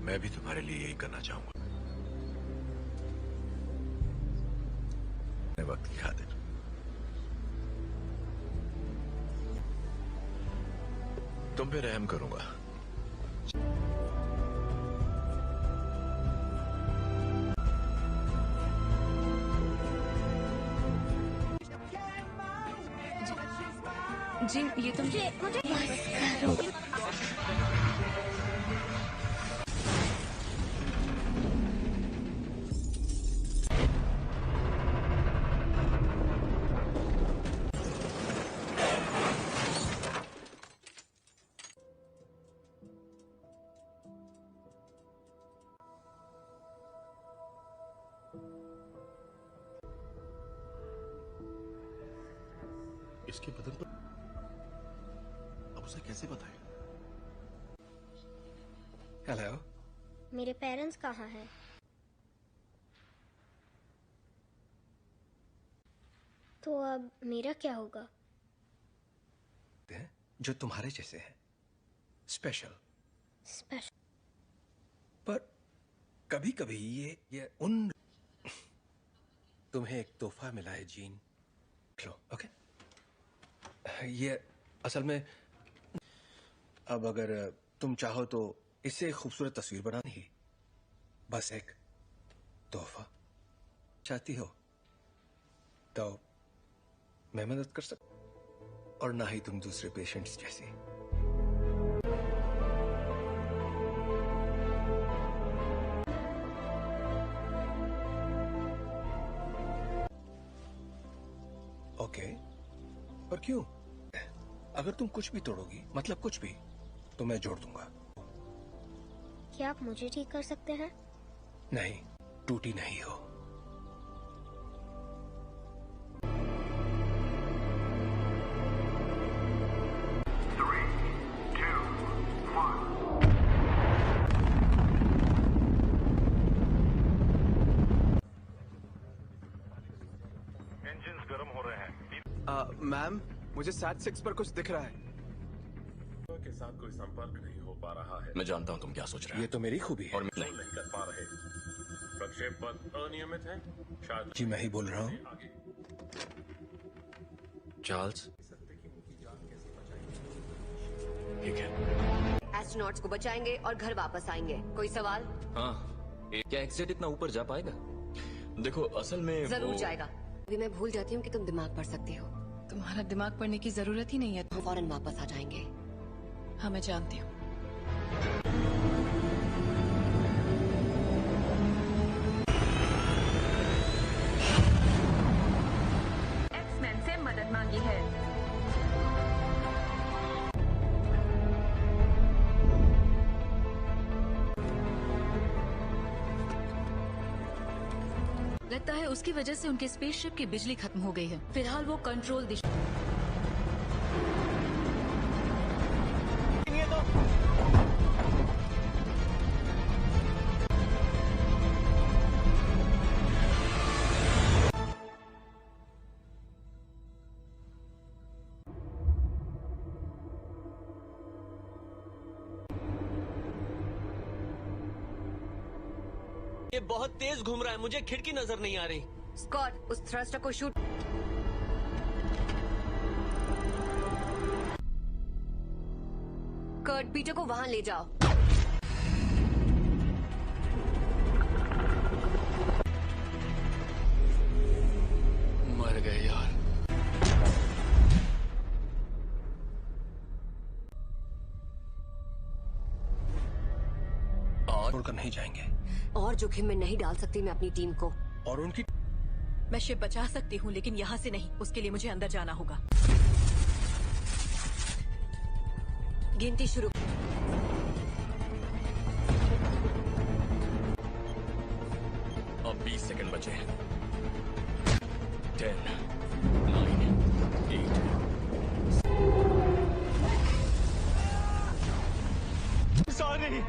मैं भी तुम्हारे लिए यही करना चाहूंगा। वक्त की खातिर तुम पे रहम करूंगा। जी ये तो मुझे इसके बदन पर अब उसे कैसे बताएं? हेलो, मेरे पेरेंट्स कहाँ हैं? तो अब मेरा क्या होगा? जो तुम्हारे जैसे हैं, स्पेशल। पर कभी कभी ये उन तुम्हें एक तोहफा मिला है जीन, लो। ओके, ये असल में अब अगर तुम चाहो तो इससे एक खूबसूरत तस्वीर बनानी ही, बस एक तोहफा चाहती हो तो मैं मदद कर सकता, और ना ही तुम दूसरे पेशेंट्स जैसी। ओके, पर क्यों? अगर तुम कुछ भी तोड़ोगी, मतलब कुछ भी, तो मैं जोड़ दूंगा। क्या आप मुझे ठीक कर सकते हैं? नहीं, टूटी नहीं हो। इंजन्स गर्म हो रहे हैं। मैम, मुझे SAT-6 पर कुछ दिख रहा है। के साथ कोई संपर्क नहीं हो पा रहा है। मैं जानता हूं तुम क्या सोच रहे हो। ये तो मेरी खूबी है। और नहीं कर पा रहे। प्रक्षेप पथ अनियमित है। शायद जी मैं ही बोल रहा हूँ। चार्ल्स, ठीक है। एस्ट्रोनॉट्स को बचाएंगे और घर वापस आएंगे। कोई सवाल? हाँ, क्या एक्सेट इतना ऊपर जा पाएगा? देखो असल में जरूर जाएगा। अभी मैं भूल जाती हूँ कि तुम दिमाग पढ़ सकती हो। तुम्हारा दिमाग पढ़ने की जरूरत ही नहीं है। हम फौरन वापस आ जाएंगे। हाँ मैं जानती हूँ। एक्समैन से मदद मांगी है। लगता है उसकी वजह से उनके स्पेसशिप की बिजली खत्म हो गई है। फिलहाल वो कंट्रोल दिशा। ये बहुत तेज घूम रहा है, मुझे खिड़की नजर नहीं आ रही। स्कॉट, उस थ्रस्टर को शूट। कर्ट, पीटर को वहां ले जाओ। मर गए यार। और छोड़कर नहीं जाएंगे। और जोखिम में नहीं डाल सकती मैं अपनी टीम को। और उनकी मैं शिप बचा सकती हूँ, लेकिन यहाँ से नहीं। उसके लिए मुझे अंदर जाना होगा। गिनती शुरू। अब 20 सेकंड बचे हैं। 10, 9, 8। सॉरी।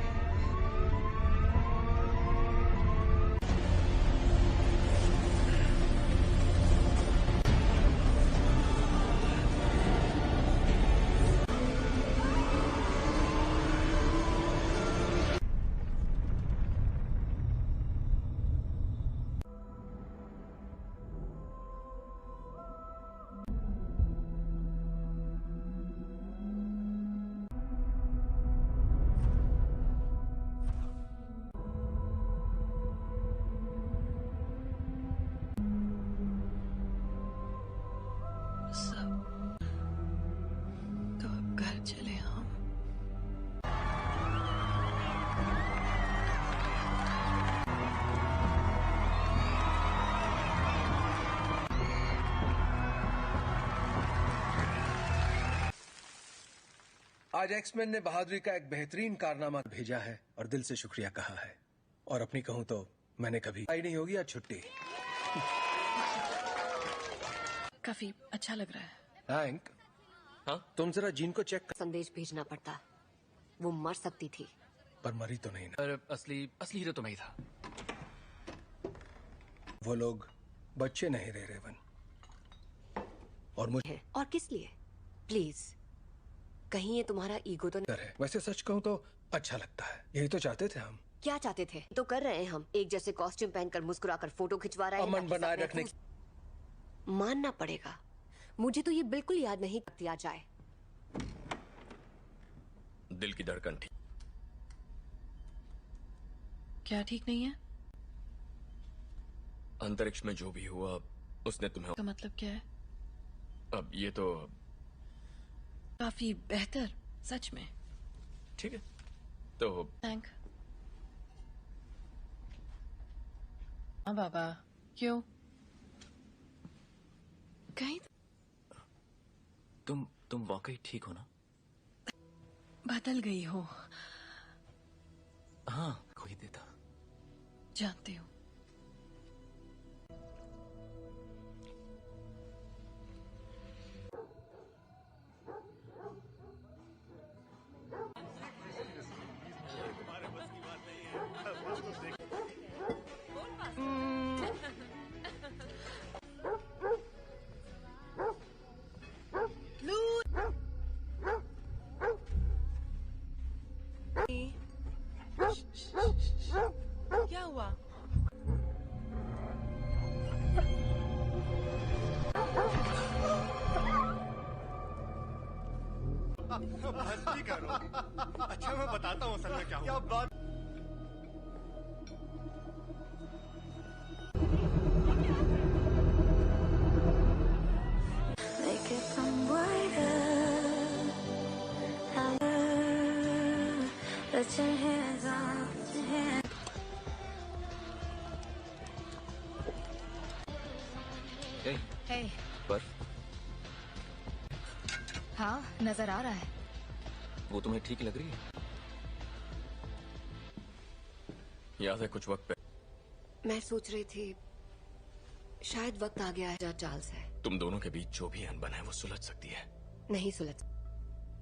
घर चले हम। आज एक्समैन ने बहादुरी का एक बेहतरीन कारनामा भेजा है और दिल से शुक्रिया कहा है। और अपनी कहूं तो मैंने कभी आई नहीं होगी आज छुट्टी। काफी अच्छा लग रहा है। हैंक, हाँ? तुम जरा जीन को चेक कर। संदेश भेजना पड़ता, वो मर सकती थी। पर मरी तो नहीं ना। पर असली हीरो तो मैं ही था। वो लोग बच्चे नहीं रहे रेवन। और मुझे और किस लिए? प्लीज, कहीं ये तुम्हारा ईगो तो नहीं? है। वैसे सच कहूं तो अच्छा लगता है। यही तो चाहते थे हम। क्या चाहते थे तो कर रहे हैं हम। एक जैसे कॉस्ट्यूम पहनकर मुस्कुराकर फोटो खिंचवा रहे हैं अमन ताकि बनाए सब रखने महफूज- मानना पड़ेगा, मुझे तो ये बिल्कुल याद नहीं दिया जाए। दिल की धड़कन ठीक। क्या ठीक नहीं है? अंतरिक्ष में जो भी हुआ उसने तुम्हें। का मतलब क्या है? अब ये तो काफी बेहतर, सच में। ठीक है तो थैंक। हाँ बाबा, क्यों? कहीं तुम वाकई ठीक हो ना? बदल गई हो। हाँ, कोई देता। जानती हूँ। क्या हुआ? मस्ती करो। अच्छा मैं बताता हूँ असल में क्या हुआ। बात हे, पर हाँ नजर आ रहा है। वो तुम्हें ठीक लग रही है? याद है कुछ वक्त पहले मैं सोच रही थी शायद वक्त आ गया है जहाँ चार्ल्स है। तुम दोनों के बीच जो भी अनबन है वो सुलझ सकती है। नहीं सुलझ।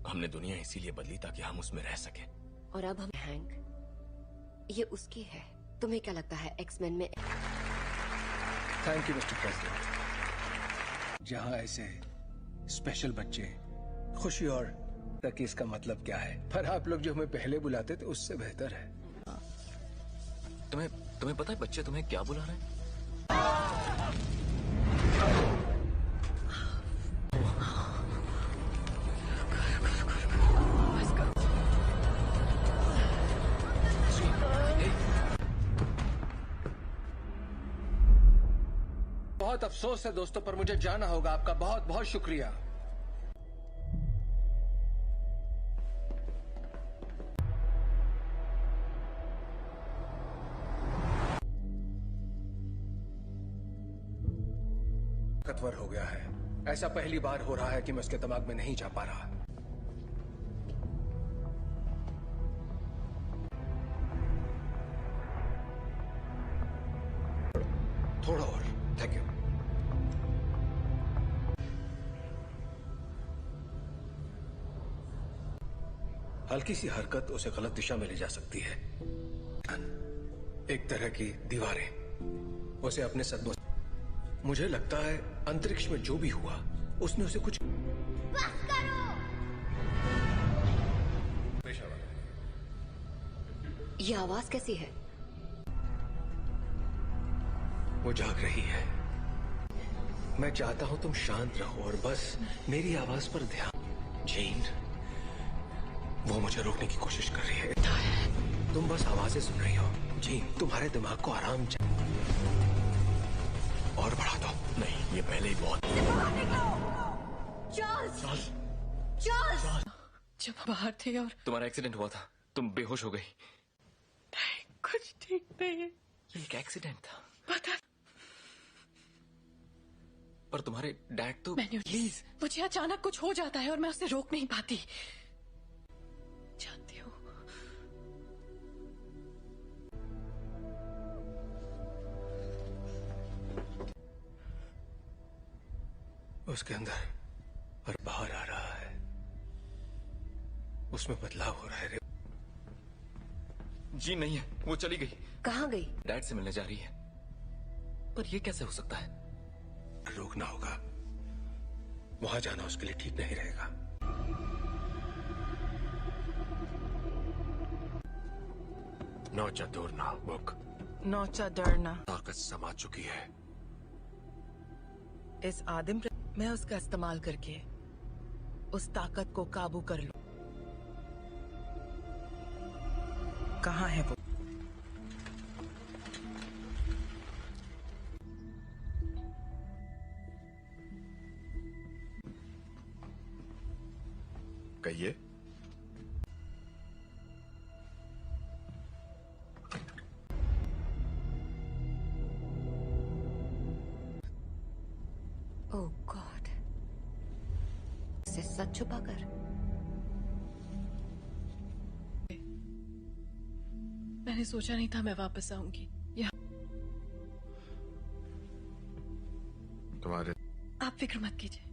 हमने दुनिया इसीलिए बदली ताकि हम उसमें रह सके। और अब हम हैंक, ये उसकी है। तुम्हें क्या लगता है एक्समैन में? Thank you mister president. जहां ऐसे स्पेशल बच्चे खुशी और तक इसका मतलब क्या है, पर आप लोग जो हमें पहले बुलाते थे उससे बेहतर है। तुम्हें पता है बच्चे तुम्हें क्या बुला रहे हैं? बहुत अफसोस है दोस्तों, पर मुझे जाना होगा। आपका बहुत बहुत शुक्रिया। ताकतवर हो गया है। ऐसा पहली बार हो रहा है कि मैं उसके दिमाग में नहीं जा पा रहा। थोड़ा और। Thank you. हल्की सी हरकत उसे गलत दिशा में ले जा सकती है। एक तरह की दीवारें उसे अपने सदमों। मुझे लगता है अंतरिक्ष में जो भी हुआ उसने उसे कुछ। बस करो। ये आवाज कैसी है? वो जाग रही है। मैं चाहता हूं तुम शांत रहो और बस मेरी आवाज पर ध्यान। जीन, वो मुझे रोकने की कोशिश कर रही है। तुम बस आवाजें सुन रही हो। जीन, तुम्हारे दिमाग को आराम चाहिए। और बढ़ा दो। नहीं, ये पहले ही बहुत। चार्ल्स! चार्ल्स! जब हम बाहर थे और तुम्हारा एक्सीडेंट हुआ था, तुम बेहोश हो गई। नहीं, कुछ ठीक नहीं है। ये एक एक्सीडेंट था। पता पर तुम्हारे डैड तो प्लीज, मुझे अचानक कुछ हो जाता है और मैं उसे रोक नहीं पाती। जानती हूँ। उसके अंदर और बाहर आ रहा है, उसमें बदलाव हो रहा है। जी नहीं है, वो चली गई। कहाँ गई? डैड से मिलने जा रही है। पर ये कैसे हो सकता है? रोकना होगा, वहां जाना उसके लिए ठीक नहीं रहेगा। नौचा दूरना बुक नौचा डरना ताकत समा चुकी है। इस आदिम मैं उसका इस्तेमाल करके उस ताकत को काबू कर लूं। कहाँ है वो? कहिए। ओह गॉड, इसे सच छुपाकर। मैंने सोचा नहीं था मैं वापस आऊंगी। तुम्हारे आप फिक्र मत कीजिए।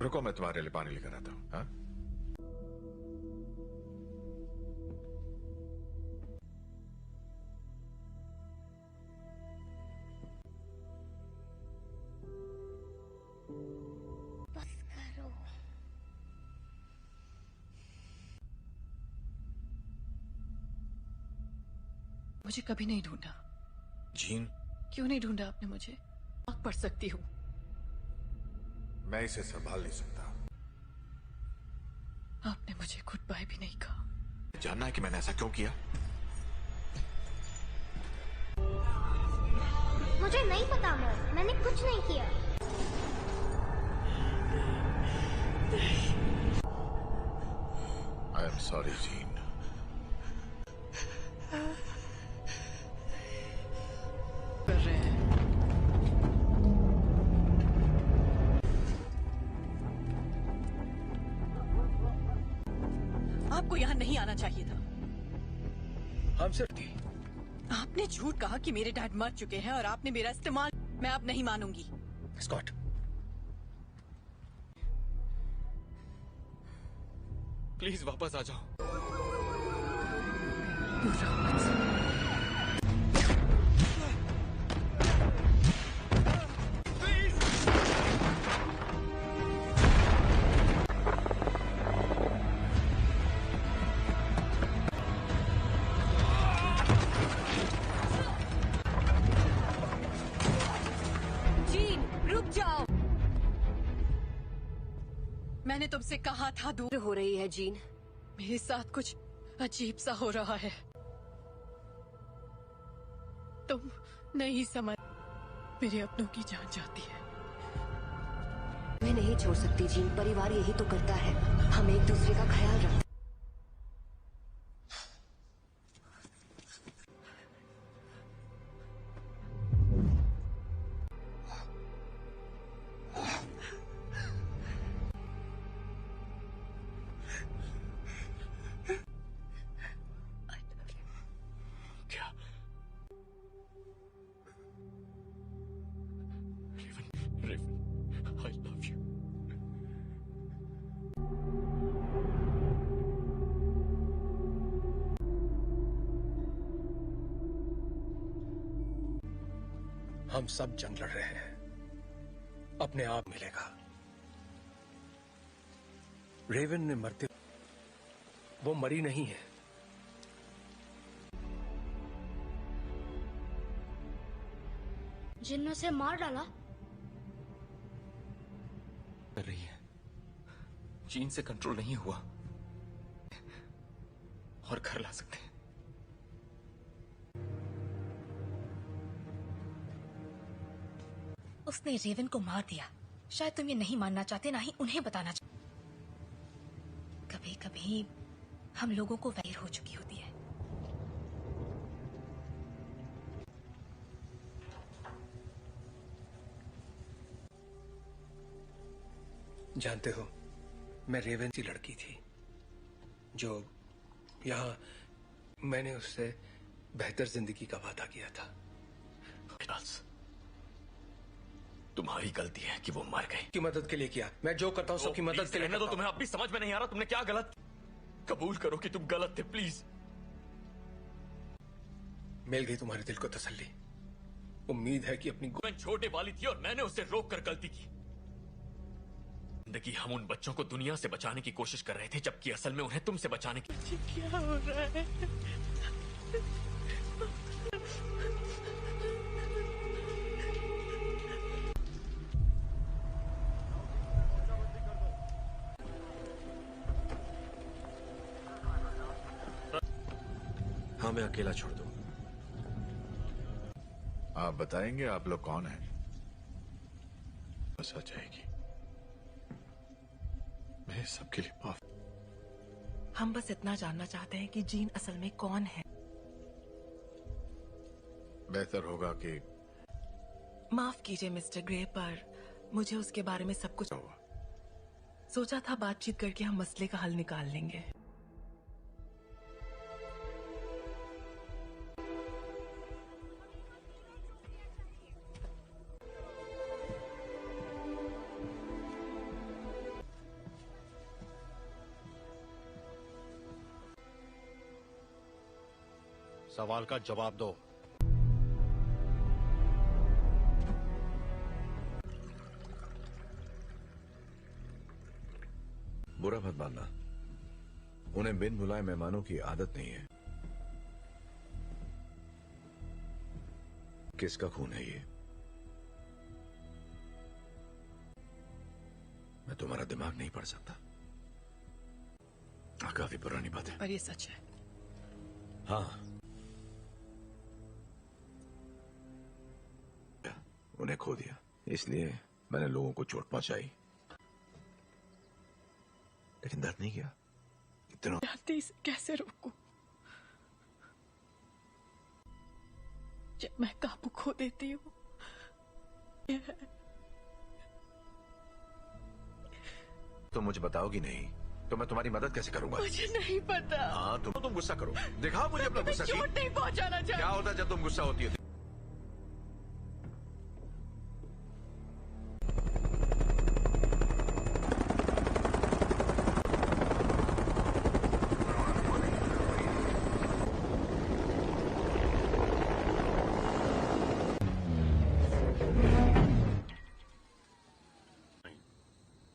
रुको, मैं तुम्हारे लिए पानी लेकर आता हूँ। हाँ? बस करो। मुझे कभी नहीं ढूंढा। जीन, क्यों नहीं ढूंढा आपने मुझे? आग पढ़ सकती हूँ। मैं इसे संभाल नहीं सकता। आपने मुझे गुड बाय भी नहीं कहा। जानना है कि मैंने ऐसा क्यों किया? मुझे नहीं पता मॉम, मैंने कुछ नहीं किया। I am sorry gene. कर रहे हैं। आपको यहाँ नहीं आना चाहिए था। हम सिर्फ थी। आपने झूठ कहा कि मेरे डैड मर चुके हैं और आपने मेरा इस्तेमाल। मैं अब नहीं मानूंगी। स्कॉट, प्लीज वापस आ जाओ। जीन, रुक जाओ। मैंने तुमसे कहा था दूर हो रही है जीन। मेरे साथ कुछ अजीब सा हो रहा है। तुम नहीं समझ। मेरे अपनों की जान जाती है। मैं नहीं छोड़ सकती जीन, परिवार यही तो करता है। हम एक दूसरे का ख्याल रखते। क्या? Raven, I love you. हम सब जंग लड़ रहे हैं, अपने आप मिलेगा। रेवन ने मरते, वो मरी नहीं है। जिन ने उसे मार डाला। कर रही है। जीन से कंट्रोल नहीं हुआ और घर ला सकते हैं। उसने रेवन को मार दिया। शायद तुम ये नहीं मानना चाहते, ना ही उन्हें बताना चाहते। कभी कभी हम लोगों को वैर हो चुकी होती है। जानते हो, मैं रेवन सी लड़की थी जो यहाँ मैंने उससे बेहतर जिंदगी का वादा किया था। तुम्हारी गलती है कि वो मर गई। की मदद के लिए किया, मैं जो करता हूँ सबकी मदद के लिए। तो तुम्हें अब भी समझ में नहीं आ रहा तुमने क्या गलत। कबूल करो कि तुम गलत थे प्लीज। मिल गई तुम्हारे दिल को तसल्ली। उम्मीद है कि अपनी छोटे वाली थी और मैंने उसे रोक कर गलती की। जिंदगी हम उन बच्चों को दुनिया से बचाने की कोशिश कर रहे थे, जबकि असल में उन्हें तुमसे बचाने की। क्या हो रहा है? हाँ, मैं अकेला छोड़ दूं। आप बताएंगे आप लोग कौन हैं? बस आ जाएगी। मैं सबके लिए माफ। हम बस इतना जानना चाहते हैं कि जीन असल में कौन है। बेहतर होगा कि माफ कीजिए मिस्टर ग्रे, पर मुझे उसके बारे में सब कुछ सोचा था। बातचीत करके हम मसले का हल निकाल लेंगे। सवाल का जवाब दो। बुरा मत मानना, उन्हें बिन बुलाए मेहमानों की आदत नहीं है। किसका खून है ये? मैं तुम्हारा दिमाग नहीं पढ़ सकता। काफी पुरानी बात है, पर ये सच है। हाँ, उन्हें खो दिया, इसलिए मैंने लोगों को चोट पहुंचाई, लेकिन दर्द नहीं किया। इतना इसे कैसे रोकूं? जब मैं काबू खो देती हूँ। तो मुझे बताओगी नहीं तो मैं तुम्हारी मदद कैसे करूंगा? मुझे नहीं पता। हाँ, तुम गुस्सा करो, दिखाओ मुझे अपना गुस्सा। चोट नहीं पहुंचाना चाहती। क्या होता है जब तुम गुस्सा होती है?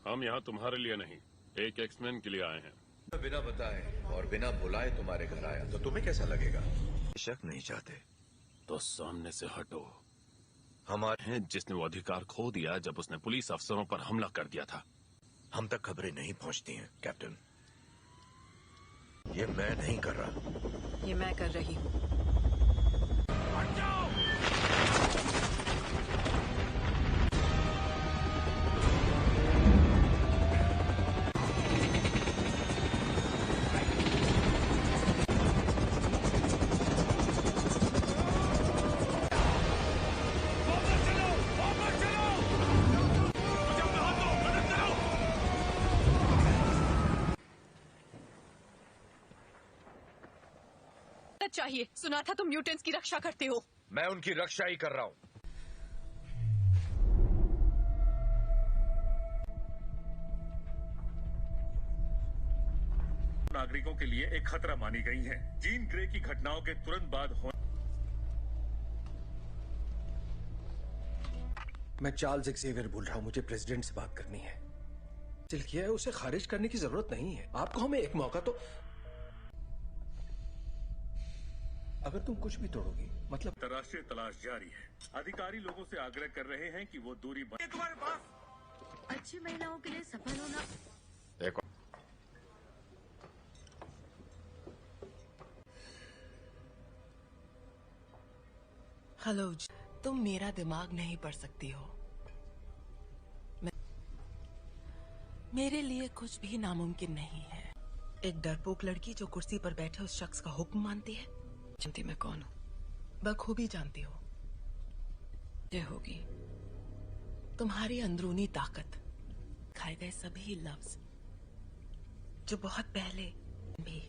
हम यहाँ तुम्हारे लिए नहीं, एक एक्समैन के लिए आए हैं। बिना बताए और बिना बुलाए तुम्हारे घर आया तो तुम्हें कैसा लगेगा? शक नहीं चाहते तो सामने से हटो। हमारे हैं जिसने वो अधिकार खो दिया जब उसने पुलिस अफसरों पर हमला कर दिया था। हम तक खबरें नहीं पहुंचती हैं कैप्टन। ये मैं नहीं कर रहा, ये मैं कर रही हूँ। चाहिए। सुना था तुम म्यूटेंट्स की रक्षा करते हो। मैं उनकी रक्षा ही कर रहा हूँ। नागरिकों के लिए एक खतरा मानी गई हैं। जीन ग्रे की घटनाओं के तुरंत बाद मैं चार्ल्स एक्सेवियर बोल रहा हूँ। मुझे प्रेसिडेंट से बात करनी है। दिल किया है, उसे खारिज करने की जरूरत नहीं है। आपको हमें एक मौका तो। अगर तुम कुछ भी तोड़ोगी मतलब। अंतर्राष्ट्रीय तलाश जारी है। अधिकारी लोगों से आग्रह कर रहे हैं कि वो दूरी तुम्हारे पास। अच्छी महिलाओं के लिए सफल होना। हेलो, तुम मेरा दिमाग नहीं पढ़ सकती हो। मेरे लिए कुछ भी नामुमकिन नहीं है। एक डरपोक लड़की जो कुर्सी पर बैठे उस शख्स का हुक्म मानती है। जानती मैं कौन हूँ? बखूबी जानती हो। ये होगी तुम्हारी अंदरूनी ताकत, खाए गए सभी लफ्ज जो बहुत पहले भी।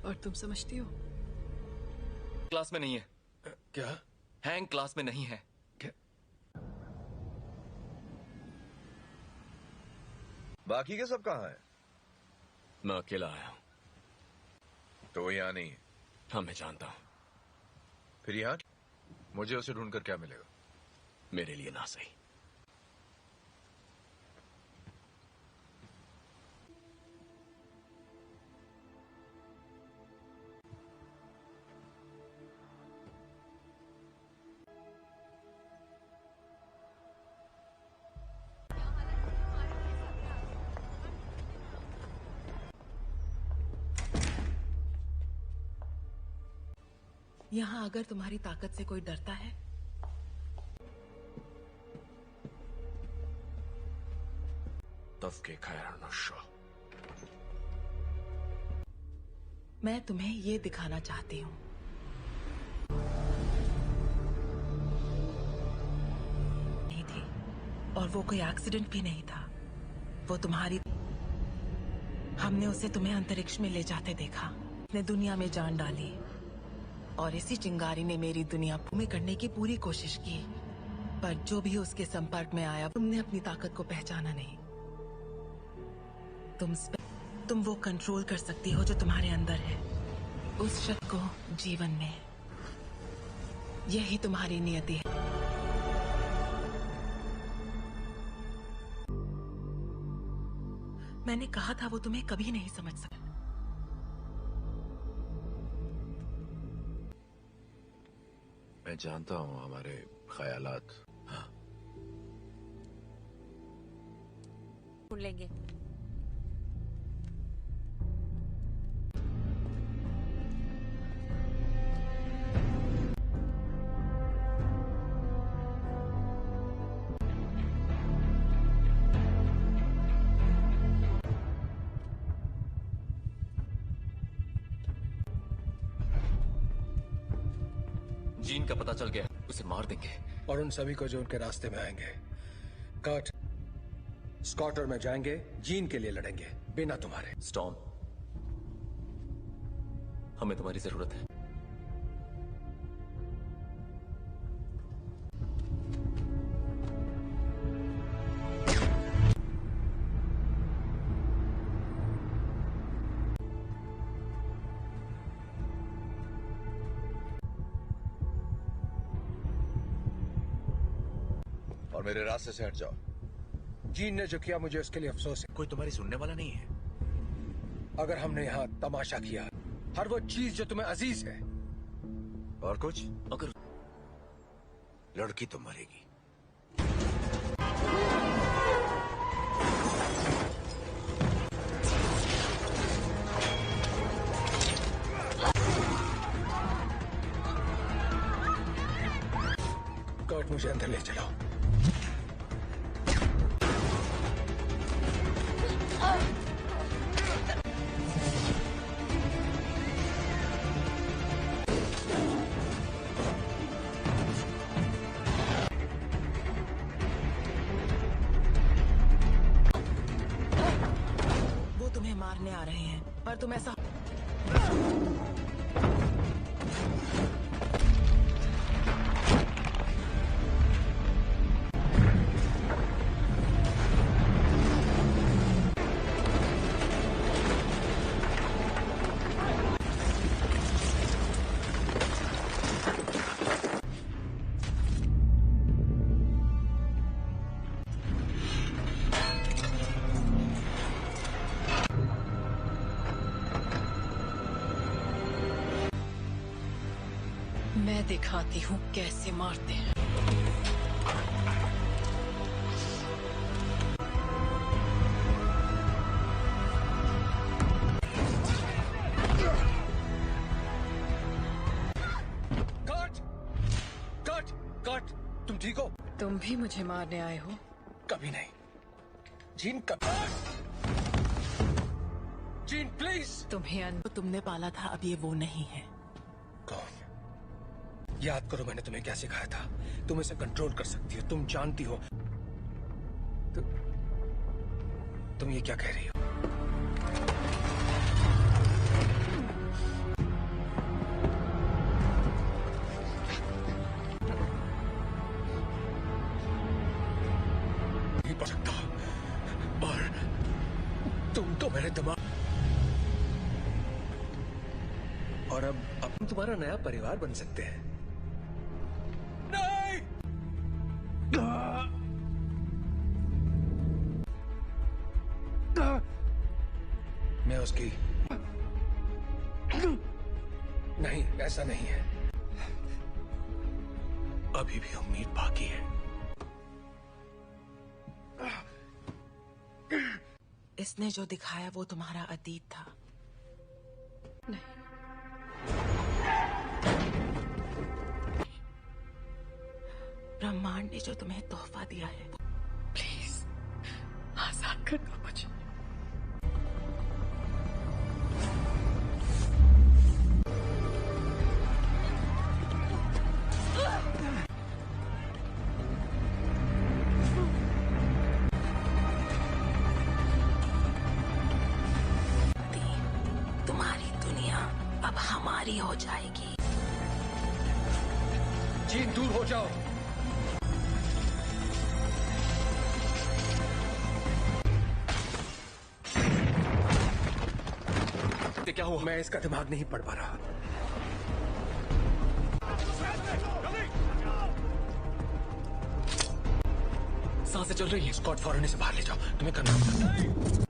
और तुम समझती हो? क्लास में नहीं है। क्या? हैंग क्लास में नहीं है। क्या? बाकी के सब कहाँ हैं? मैं अकेला आया हूं। तो वो यहाँ नहीं है। हाँ, मैं जानता हूं। फिर यहाँ मुझे उसे ढूंढकर क्या मिलेगा? मेरे लिए ना सही। यहाँ अगर तुम्हारी ताकत से कोई डरता है तफके खैर नशा। मैं तुम्हें ये दिखाना चाहती हूँ। नहीं थी, और वो कोई एक्सीडेंट भी नहीं था। वो तुम्हारी, हमने उसे तुम्हें अंतरिक्ष में ले जाते देखा। उसने दुनिया में जान डाली और इसी चिंगारी ने मेरी दुनिया भूमि करने की पूरी कोशिश की। पर जो भी उसके संपर्क में आया, तुमने अपनी ताकत को पहचाना नहीं। तुम वो कंट्रोल कर सकती हो जो तुम्हारे अंदर है, उस शख्स को जीवन में। यही तुम्हारी नियति है। मैंने कहा था वो तुम्हें कभी नहीं समझ सकता। मैं जानता हूँ हमारे ख्यालात। हाँ, ढूंढ लेंगे। जीन का पता चल गया, उसे मार देंगे। और उन सभी को जो उनके रास्ते में आएंगे। कर्ट, स्कॉट और मैं जाएंगे, जीन के लिए लड़ेंगे, बिना तुम्हारे। स्टॉर्म, हमें तुम्हारी जरूरत है। मेरे रास्ते से हट जाओ। जीन ने जो किया मुझे उसके लिए अफसोस है। कोई तुम्हारी सुनने वाला नहीं है। अगर हमने यहाँ तमाशा किया, हर वो चीज जो तुम्हें अजीज है, और कुछ, अगर लड़की तो मरेगी। कर्ट, मुझे अंदर ले चलो। वो तुम्हें मारने आ रहे हैं, पर तुम ऐसा मैं दिखाती हूँ कैसे मारते हैं। कट, तुम ठीक हो? तुम भी मुझे मारने आए हो? कभी नहीं। Gene gene please. तुमने पाला था, अब ये वो नहीं है। कौन? याद करो मैंने तुम्हें क्या सिखाया था। तुम इसे कंट्रोल कर सकती हो, तुम जानती हो। तुम ये क्या कह रही हो? नहीं पढ़ सकता। और तुम तो मेरे दिमाग, और अब तुम्हारा नया परिवार बन सकते हैं। नहीं! मैं उसकी नहीं, ऐसा नहीं है। अभी भी उम्मीद बाकी है। इसने जो दिखाया वो तुम्हारा अतीत था। नहीं, ब्रह्मांड ने जो तुम्हें तोहफा दिया है, प्लीज आजाद कर दो मुझे। तुम्हारी दुनिया अब हमारी हो जाएगी। जीन दूर हो जाओ। क्या हुआ? मैं इसका दिमाग नहीं पढ़ पा रहा। सांसें चल रही है। स्कॉट फौरन इसे बाहर ले जाओ। तुम्हें करना होगा।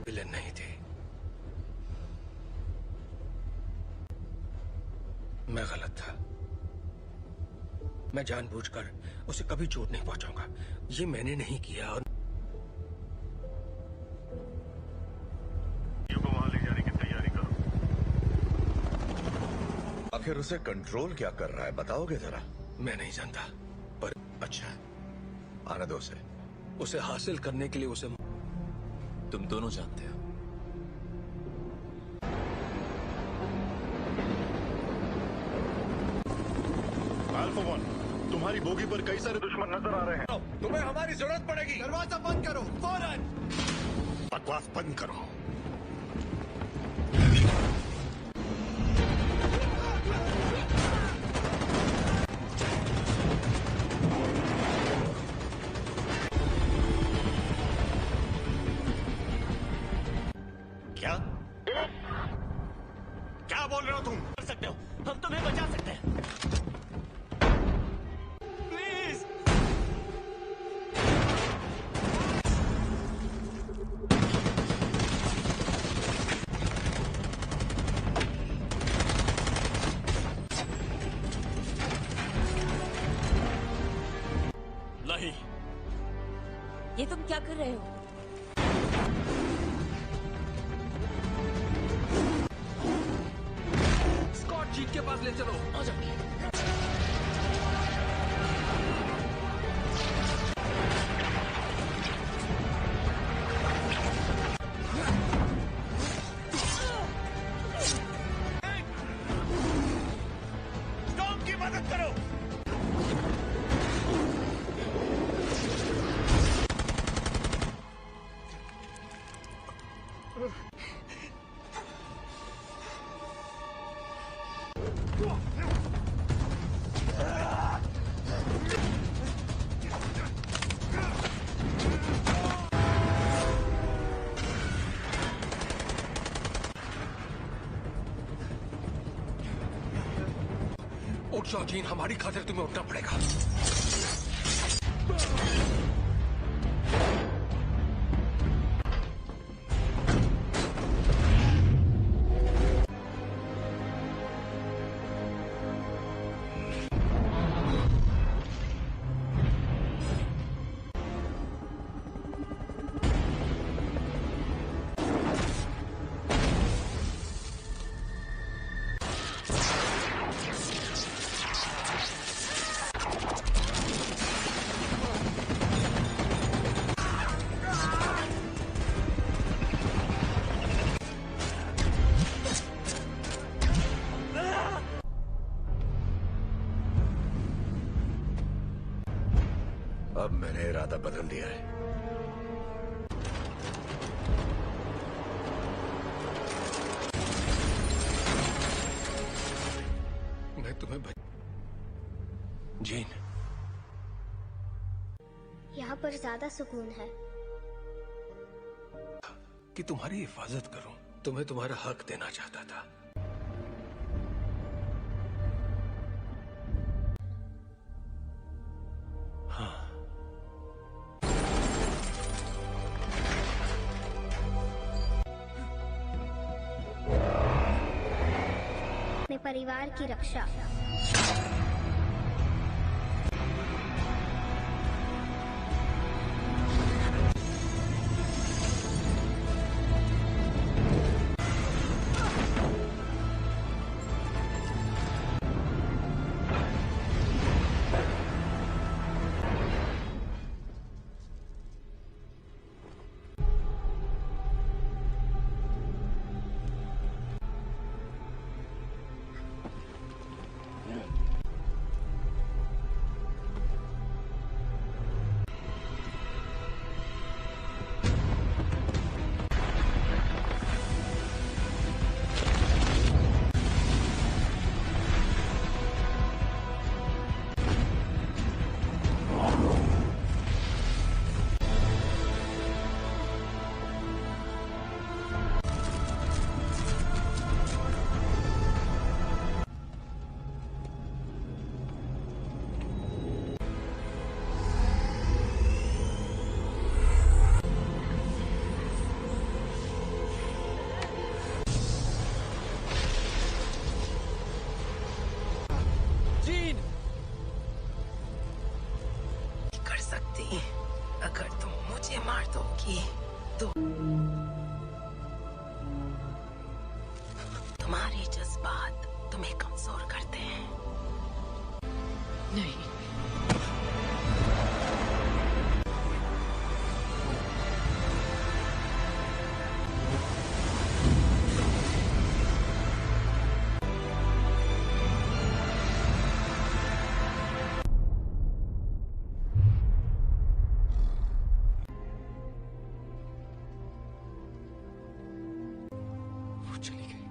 विलेन नहीं थी, मैं गलत था। मैं जानबूझकर उसे कभी चोट नहीं पहुंचाऊंगा। ये मैंने नहीं किया। और को वहां ले जाने की तैयारी करो। आखिर उसे कंट्रोल क्या कर रहा है, बताओगे जरा? मैं नहीं जानता, पर अच्छा, आने दो उसे। उसे हासिल करने के लिए उसे तुम दोनों जानते हो। अल्फा वन, तुम्हारी बोगी पर कई सारे दुश्मन नजर आ रहे हैं। तुम्हें हमारी जरूरत पड़ेगी। दरवाजा बंद करो फौरन। बकवास बंद करो। क्या क्या बोल रहे हो तुम? कर सकते हो, हम तुम्हें बचा सकते हैं। प्लीज। नहीं, ये तुम क्या कर रहे हो? स्कॉट जीत के पास ले चलो। आ जाओ। टॉम की मदद करो। उठ जाओ जीन, हमारी खातिर तुम्हें उठना पड़ेगा। अब मैंने इरादा बदल दिया है। मैं तुम्हें जीन, यहाँ पर ज्यादा सुकून है। कि तुम्हारी हिफाजत करूं, तुम्हें तुम्हारा हक देना चाहता था। हाँ, अपने परिवार की रक्षा। कर सकती, अगर तुम मुझे मार दोगी तो तुम्हारे जज्बात तुम्हें कमजोर करते हैं। नहीं, चली गई।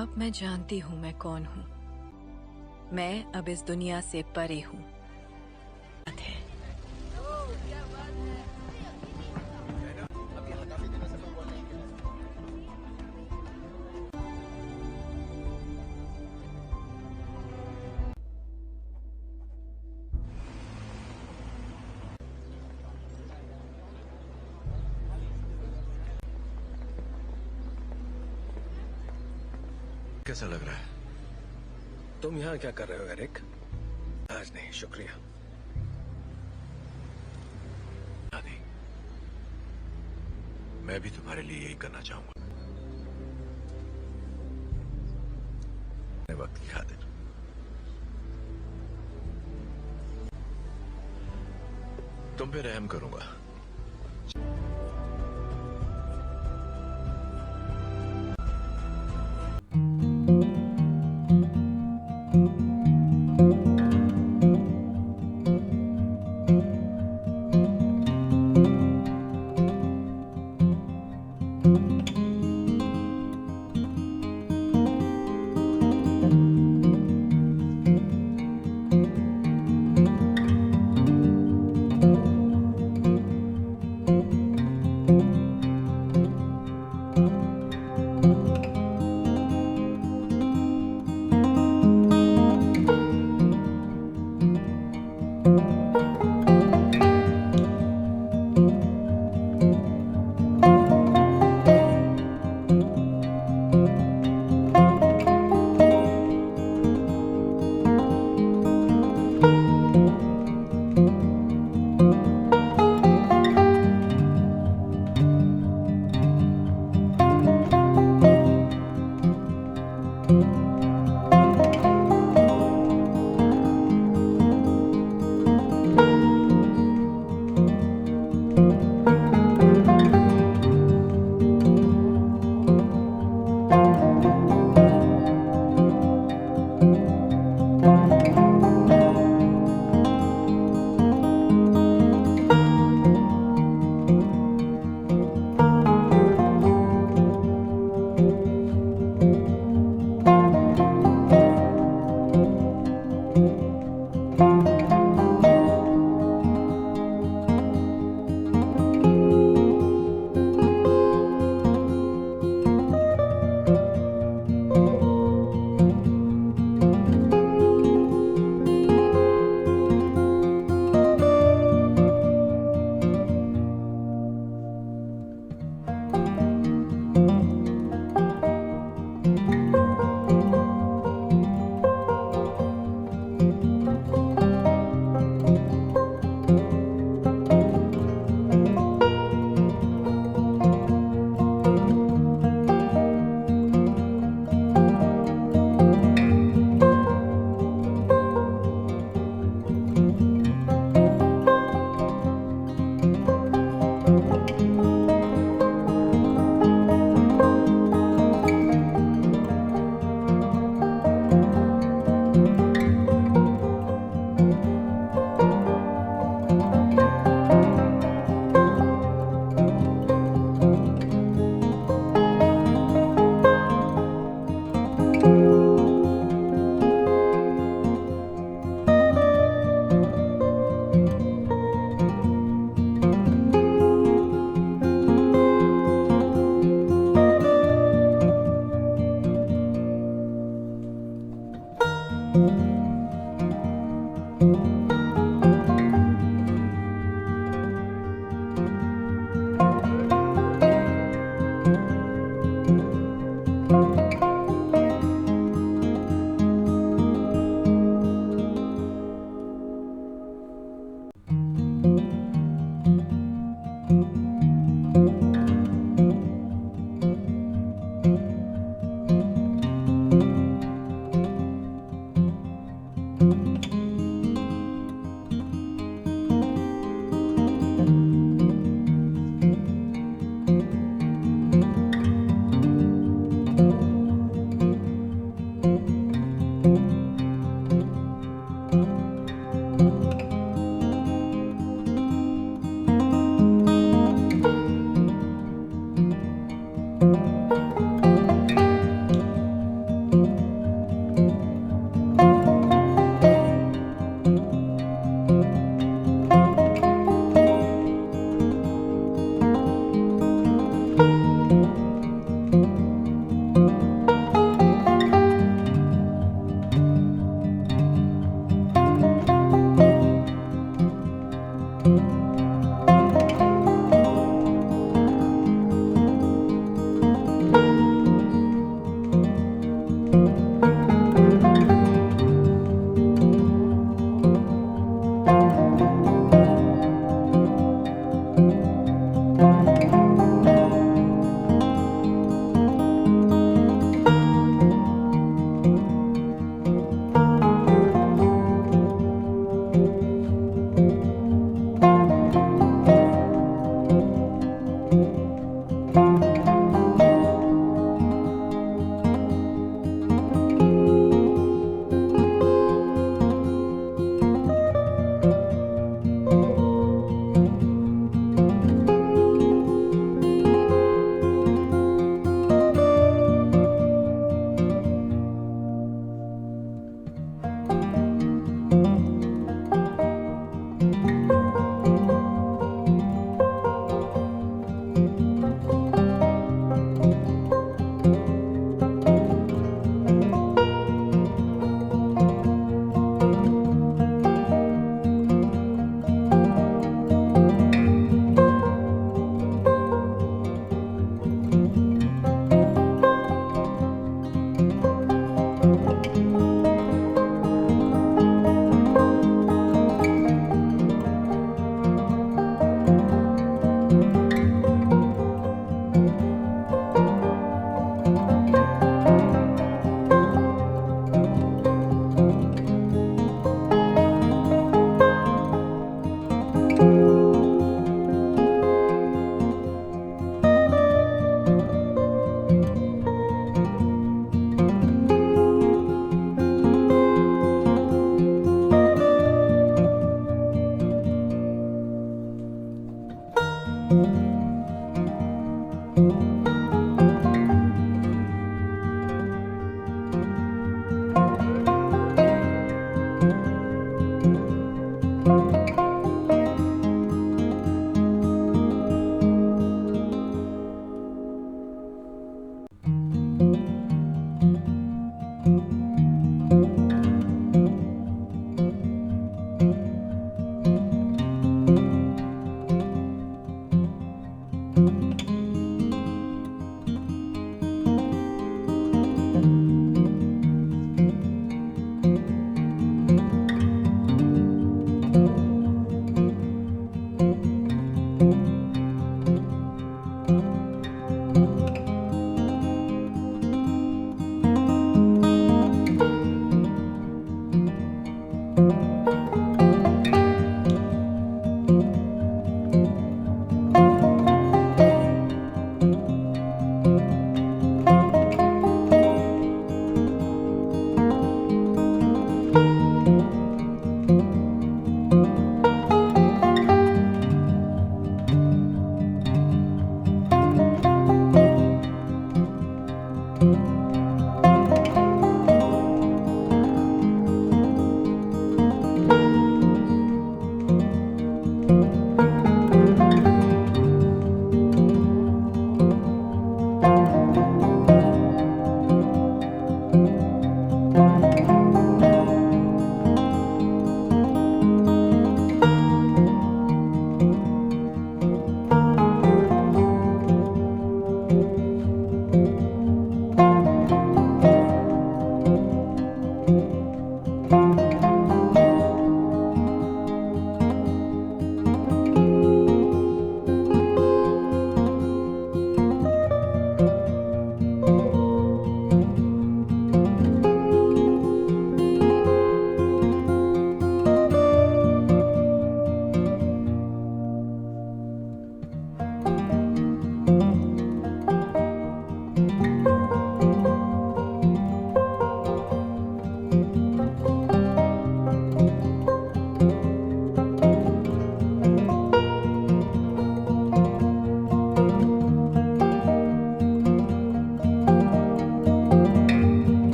अब मैं जानती हूँ मैं कौन हूँ। मैं अब इस दुनिया से परे हूँ। कैसा लग रहा है? तुम यहाँ क्या कर रहे हो एरिक? आज नहीं, शुक्रिया। आदि, मैं भी तुम्हारे लिए यही करना चाहूंगा। वक्त की खातिर तुम पे रहम करूंगा।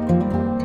you